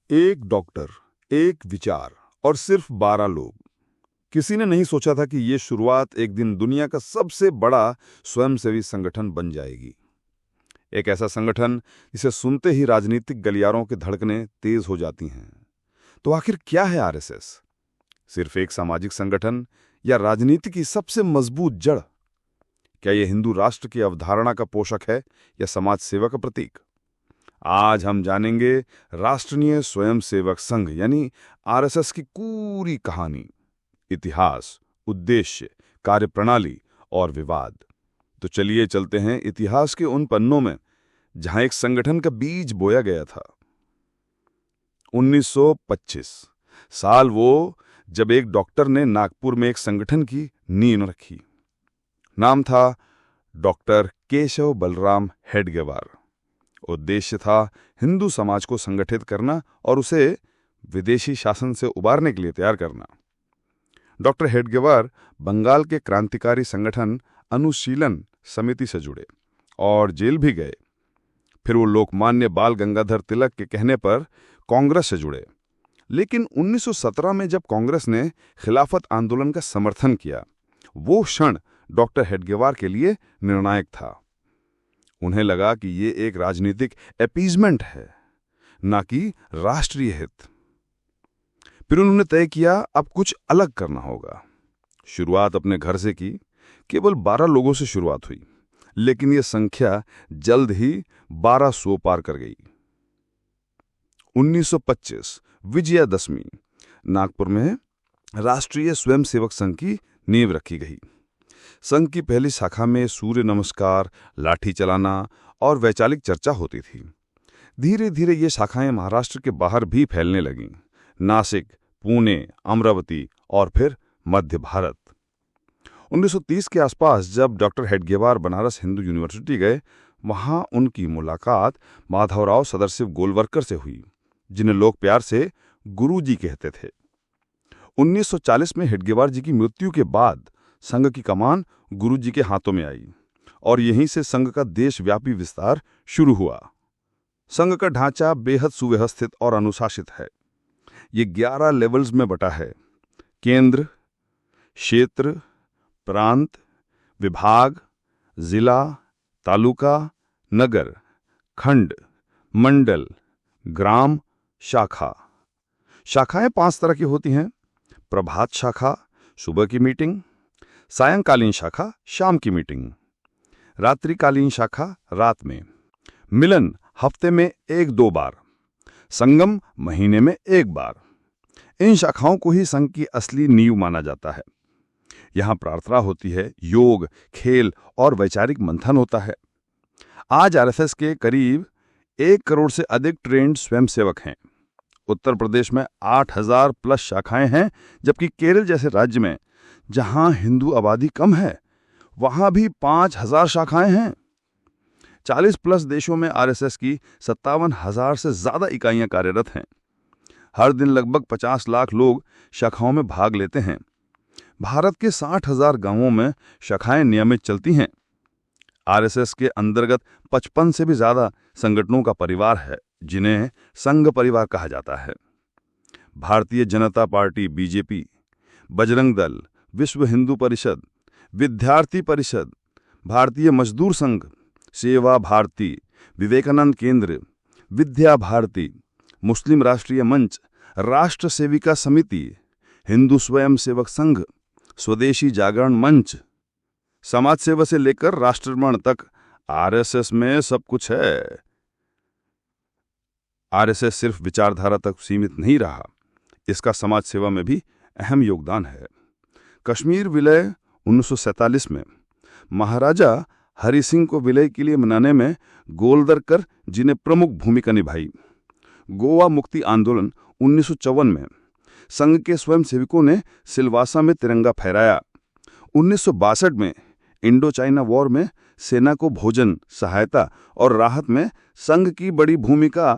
एक डॉक्टर, एक विचार और सिर्फ 12 लोग। किसी ने नहीं सोचा था कि ये शुरुआत एक दिन दुनिया का सबसे बड़ा स्वयंसेवी संगठन बन जाएगी। एक ऐसा संगठन जिसे सुनते ही राजनीतिक गलियारों की धड़कनें तेज हो जाती हैं। तो आखिर क्या है आरएसएस? सिर्फ एक सामाजिक संगठन या राजनीति की सबसे मजबूत जड़? क्या यह हिंदू राष्ट्र की अवधारणा का पोषक है या समाज सेवा का प्रतीक? आज हम जानेंगे राष्ट्रीय स्वयंसेवक संघ यानी आरएसएस की पूरी कहानी, इतिहास, उद्देश्य, कार्यप्रणाली और विवाद। तो चलिए चलते हैं इतिहास के उन पन्नों में जहां एक संगठन का बीज बोया गया था। 1925 साल वो जब एक डॉक्टर ने नागपुर में एक संगठन की नींव रखी। नाम था डॉक्टर केशव बलराम हेडगेवार। उद्देश्य था हिंदू समाज को संगठित करना और उसे विदेशी शासन से उबारने के लिए तैयार करना। डॉक्टर हेडगेवार बंगाल के क्रांतिकारी संगठन अनुशीलन समिति से जुड़े और जेल भी गए। फिर वो लोकमान्य बाल गंगाधर तिलक के कहने पर कांग्रेस से जुड़े। लेकिन 1917 में जब कांग्रेस ने खिलाफत आंदोलन का समर्थन किया, वो क्षण डॉक्टर हेडगेवार के लिए निर्णायक था। उन्हें लगा कि ये एक राजनीतिक अपीजमेंट है, ना कि राष्ट्रीय हित। फिर उन्होंने तय किया अब कुछ अलग करना होगा। शुरुआत अपने घर से की। केवल 12 लोगों से शुरुआत हुई, लेकिन यह संख्या जल्द ही 1200 पार कर गई। 1925 विजयादशमी नागपुर में राष्ट्रीय स्वयंसेवक संघ की नींव रखी गई। संघ की पहली शाखा में सूर्य नमस्कार, लाठी चलाना और वैचारिक चर्चा होती थी। धीरे धीरे ये शाखाएं महाराष्ट्र के बाहर भी फैलने लगीं। नासिक, पुणे, अमरावती और फिर मध्य भारत। 1930 के आसपास जब डॉक्टर हेडगेवार बनारस हिंदू यूनिवर्सिटी गए, वहां उनकी मुलाकात माधवराव सदरशिव गोलवरकर से हुई, जिन्हें लोग प्यार से गुरुजी कहते थे। 1940 में हेडगेवार जी की मृत्यु के बाद संघ की कमान गुरुजी के हाथों में आई और यहीं से संघ का देशव्यापी विस्तार शुरू हुआ। संघ का ढांचा बेहद सुव्यवस्थित और अनुशासित है। ये 11 लेवल्स में बटा है: केंद्र, क्षेत्र, प्रांत, विभाग, जिला, तालुका, नगर, खंड, मंडल, ग्राम, शाखा। शाखाएं 5 तरह की होती हैं: प्रभात शाखा सुबह की मीटिंग, सायंकालीन शाखा शाम की मीटिंग, रात्रिकालीन शाखा रात में, मिलन हफ्ते में 1-2 बार, संगम महीने में 1 बार। इन शाखाओं को ही संघ की असली नींव माना जाता है। यहां प्रार्थना होती है, योग, खेल और वैचारिक मंथन होता है। आज आरएसएस के करीब 1 करोड़ से अधिक ट्रेंड स्वयंसेवक हैं। उत्तर प्रदेश में 8000 प्लस शाखाएं हैं, जबकि केरल जैसे राज्य में, जहां हिंदू आबादी कम है, वहां भी 5000 शाखाएं हैं। 40 प्लस देशों में आरएसएस की 57,000 से ज्यादा इकाइयां कार्यरत हैं। हर दिन लगभग 50 लाख लोग शाखाओं में भाग लेते हैं। भारत के 60,000 गांवों में शाखाएं नियमित चलती हैं। आरएसएस के अंतर्गत 55 से भी ज्यादा संगठनों का परिवार है, जिन्हें संघ परिवार कहा जाता है। भारतीय जनता पार्टी बीजेपी, बजरंग दल, विश्व हिंदू परिषद, विद्यार्थी परिषद, भारतीय मजदूर संघ, सेवा भारती, विवेकानंद केंद्र, विद्या भारती, मुस्लिम राष्ट्रीय मंच, राष्ट्र सेविका समिति, हिंदू स्वयंसेवक संघ, स्वदेशी जागरण मंच, समाज सेवा से लेकर राष्ट्रमण तक आरएसएस में सब कुछ है। आरएसएस सिर्फ विचारधारा तक सीमित नहीं रहा, इसका समाज सेवा में भी अहम योगदान है। कश्मीर विलय 1947 में महाराजा हरि सिंह को विलय के लिए मनाने में गोलवरकर जी ने प्रमुख भूमिका निभाई। गोवा मुक्ति आंदोलन 1954 में संघ के स्वयंसेवकों ने सिलवासा में तिरंगा फहराया। 1962 में इंडो चाइना वॉर में सेना को भोजन, सहायता और राहत में संघ की बड़ी भूमिका।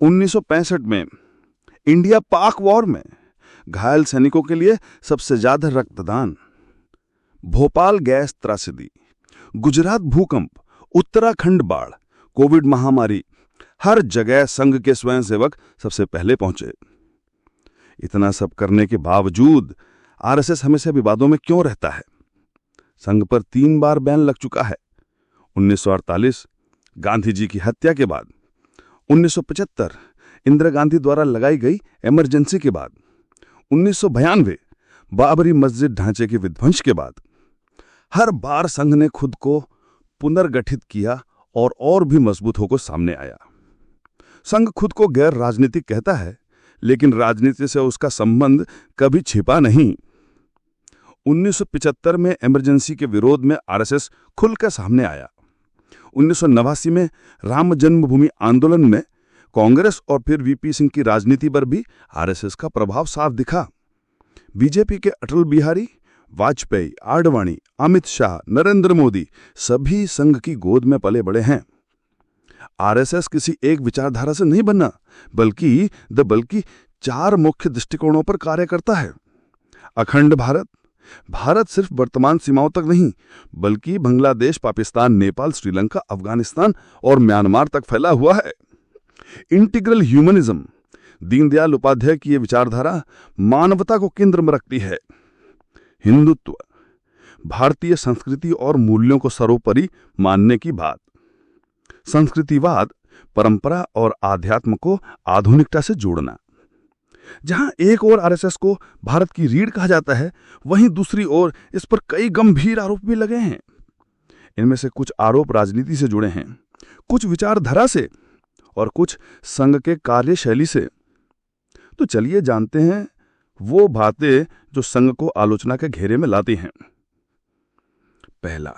1965 में इंडिया पाक वॉर में घायल सैनिकों के लिए सबसे ज्यादा रक्तदान। भोपाल गैस त्रासदी, गुजरात भूकंप, उत्तराखंड बाढ़, कोविड महामारी हर जगह संघ के स्वयंसेवक सबसे पहले पहुंचे। इतना सब करने के बावजूद आरएसएस हमेशा विवादों में क्यों रहता है? संघ पर 3 बार बैन लग चुका है। 1948 गांधी जी की हत्या के बाद, 1975 इंदिरा गांधी द्वारा लगाई गई इमरजेंसी के बाद, 1992 बाबरी मस्जिद ढांचे के विध्वंस के बाद। हर बार संघ ने खुद को पुनर्गठित किया और भी मजबूत होकर सामने आया। संघ खुद को गैर राजनीतिक कहता है, लेकिन राजनीति से उसका संबंध कभी छिपा नहीं। 1975 में इमरजेंसी के विरोध में आरएसएस खुलकर सामने आया। 1989 में राम जन्मभूमि आंदोलन में कांग्रेस और फिर वीपी सिंह की राजनीति पर भी आरएसएस का प्रभाव साफ दिखा। बीजेपी के अटल बिहारी वाजपेयी, आडवाणी, अमित शाह, नरेंद्र मोदी सभी संघ की गोद में पले बड़े हैं। आरएसएस किसी एक विचारधारा से नहीं बना, बल्कि 4 मुख्य दृष्टिकोणों पर कार्य करता है। अखंड भारत, भारत सिर्फ वर्तमान सीमाओं तक नहीं, बल्कि बांग्लादेश, पाकिस्तान, नेपाल, श्रीलंका, अफगानिस्तान और म्यांमार तक फैला हुआ है। इंटीग्रल ह्यूमनिज्म, दीनदयाल उपाध्याय की यह विचारधारा मानवता को केंद्र में रखती है। हिंदुत्व, भारतीय संस्कृति और मूल्यों को सर्वोपरि मानने की बात। संस्कृतिवाद, परंपरा और आध्यात्म को आधुनिकता से जोड़ना। जहां एक ओर आरएसएस को भारत की रीढ़ कहा जाता है, वहीं दूसरी ओर इस पर कई गंभीर आरोप भी लगे हैं। इनमें से कुछ आरोप राजनीति से जुड़े हैं, कुछ विचारधारा से और कुछ संघ के कार्यशैली से। तो चलिए जानते हैं वो बातें जो संघ को आलोचना के घेरे में लाती हैं। पहला,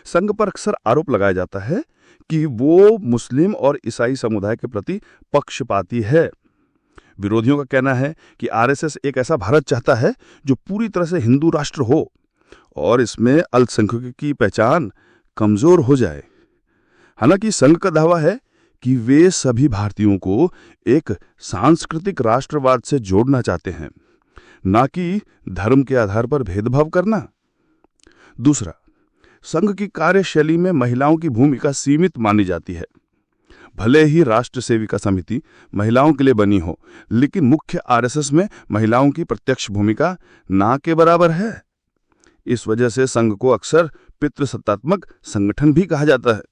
संघ पर अक्सर आरोप लगाया जाता है कि वो मुस्लिम और ईसाई समुदाय के प्रति पक्षपाती है। विरोधियों का कहना है कि आरएसएस एक ऐसा भारत चाहता है जो पूरी तरह से हिंदू राष्ट्र हो और इसमें अल्पसंख्यकों की पहचान कमजोर हो जाए। हालांकि संघ का दावा है कि वे सभी भारतीयों को एक सांस्कृतिक राष्ट्रवाद से जोड़ना चाहते हैं, ना कि धर्म के आधार पर भेदभाव करना। दूसरा, संघ की कार्यशैली में महिलाओं की भूमिका सीमित मानी जाती है। भले ही राष्ट्र सेविका समिति महिलाओं के लिए बनी हो, लेकिन मुख्य आरएसएस में महिलाओं की प्रत्यक्ष भूमिका ना के बराबर है। इस वजह से संघ को अक्सर पितृसत्तात्मक संगठन भी कहा जाता है।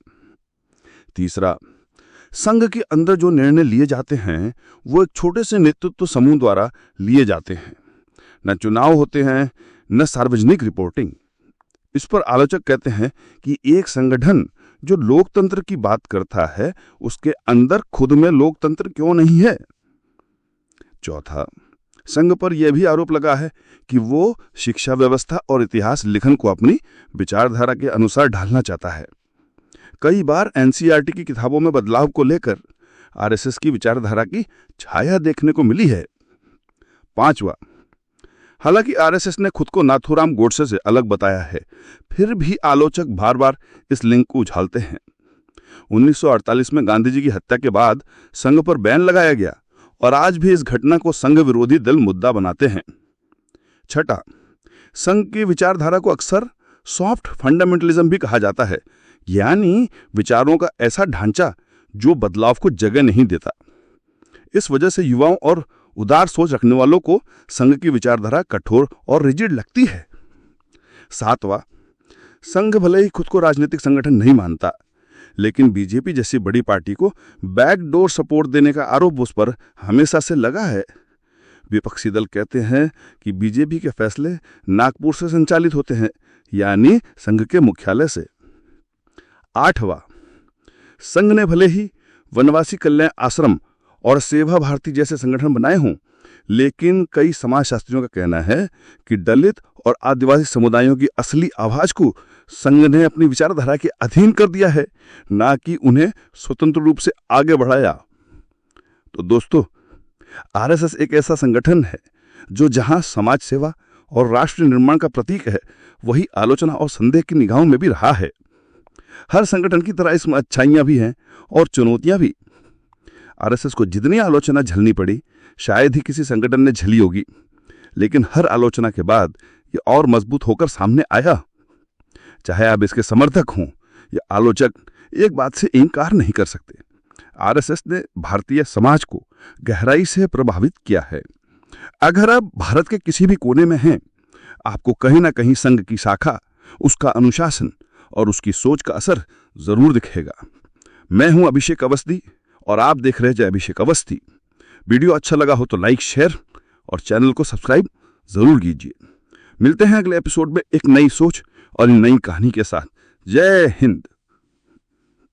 तीसरा, संघ के अंदर जो निर्णय लिए जाते हैं वो एक छोटे से नेतृत्व समूह द्वारा लिए जाते हैं। न चुनाव होते हैं, न सार्वजनिक रिपोर्टिंग। इस पर आलोचक कहते हैं कि एक संगठन जो लोकतंत्र की बात करता है, उसके अंदर खुद में लोकतंत्र क्यों नहीं है। चौथा, संघ पर यह भी आरोप लगा है कि वो शिक्षा व्यवस्था और इतिहास लेखन को अपनी विचारधारा के अनुसार ढालना चाहता है। कई बार एनसीईआरटी की किताबों में बदलाव को लेकर आरएसएस की विचारधारा की छाया देखने को मिली है। पांचवा, हालांकि आरएसएस ने खुद को नाथूराम गोडसे से अलग बताया है, फिर भी आलोचक बार बार इस लिंक को उछालते हैं। 1948 में गांधी जी की हत्या के बाद संघ पर बैन लगाया गया और आज भी इस घटना को संघ विरोधी दल मुद्दा बनाते हैं। छठा, संघ की विचारधारा को अक्सर सॉफ्ट फंडामेंटलिज्म भी कहा जाता है, यानी विचारों का ऐसा ढांचा जो बदलाव को जगह नहीं देता। इस वजह से युवाओं और उदार सोच रखने वालों को संघ की विचारधारा कठोर और रिजिड लगती है। सातवां, संघ भले ही खुद को राजनीतिक संगठन नहीं मानता, लेकिन बीजेपी जैसी बड़ी पार्टी को बैकडोर सपोर्ट देने का आरोप उस पर हमेशा से लगा है। विपक्षी दल कहते हैं कि बीजेपी के फैसले नागपुर से संचालित होते हैं, यानी संघ के मुख्यालय से। आठवां, संघ ने भले ही वनवासी कल्याण आश्रम और सेवा भारती जैसे संगठन बनाए हों, लेकिन कई समाजशास्त्रियों का कहना है कि दलित और आदिवासी समुदायों की असली आवाज को संघ ने अपनी विचारधारा के अधीन कर दिया है, ना कि उन्हें स्वतंत्र रूप से आगे बढ़ाया। तो दोस्तों, आरएसएस एक ऐसा संगठन है जो जहां समाज सेवा और राष्ट्र निर्माण का प्रतीक है, वही आलोचना और संदेह की निगाहों में भी रहा है। हर संगठन की तरह इसमें अच्छाइयां भी हैं और चुनौतियां भी। आरएसएस को जितनी आलोचना झेलनी पड़ी, शायद ही किसी संगठन ने झेली होगी, लेकिन हर आलोचना के बाद ये और मजबूत होकर सामने आया। चाहे आप इसके समर्थक हों या आलोचक, एक बात से इनकार नहीं कर सकते, आरएसएस ने भारतीय समाज को गहराई से प्रभावित किया है। अगर आप भारत के किसी भी कोने में हैं, आपको कहीं ना कहीं संघ की शाखा, उसका अनुशासन और उसकी सोच का असर जरूर दिखेगा। मैं हूं अभिषेक अवस्थी और आप देख रहे हैं जय अभिषेक अवस्थी। वीडियो अच्छा लगा हो तो लाइक, शेयर और चैनल को सब्सक्राइब जरूर कीजिए। मिलते हैं अगले एपिसोड में एक नई सोच और नई कहानी के साथ। जय हिंद।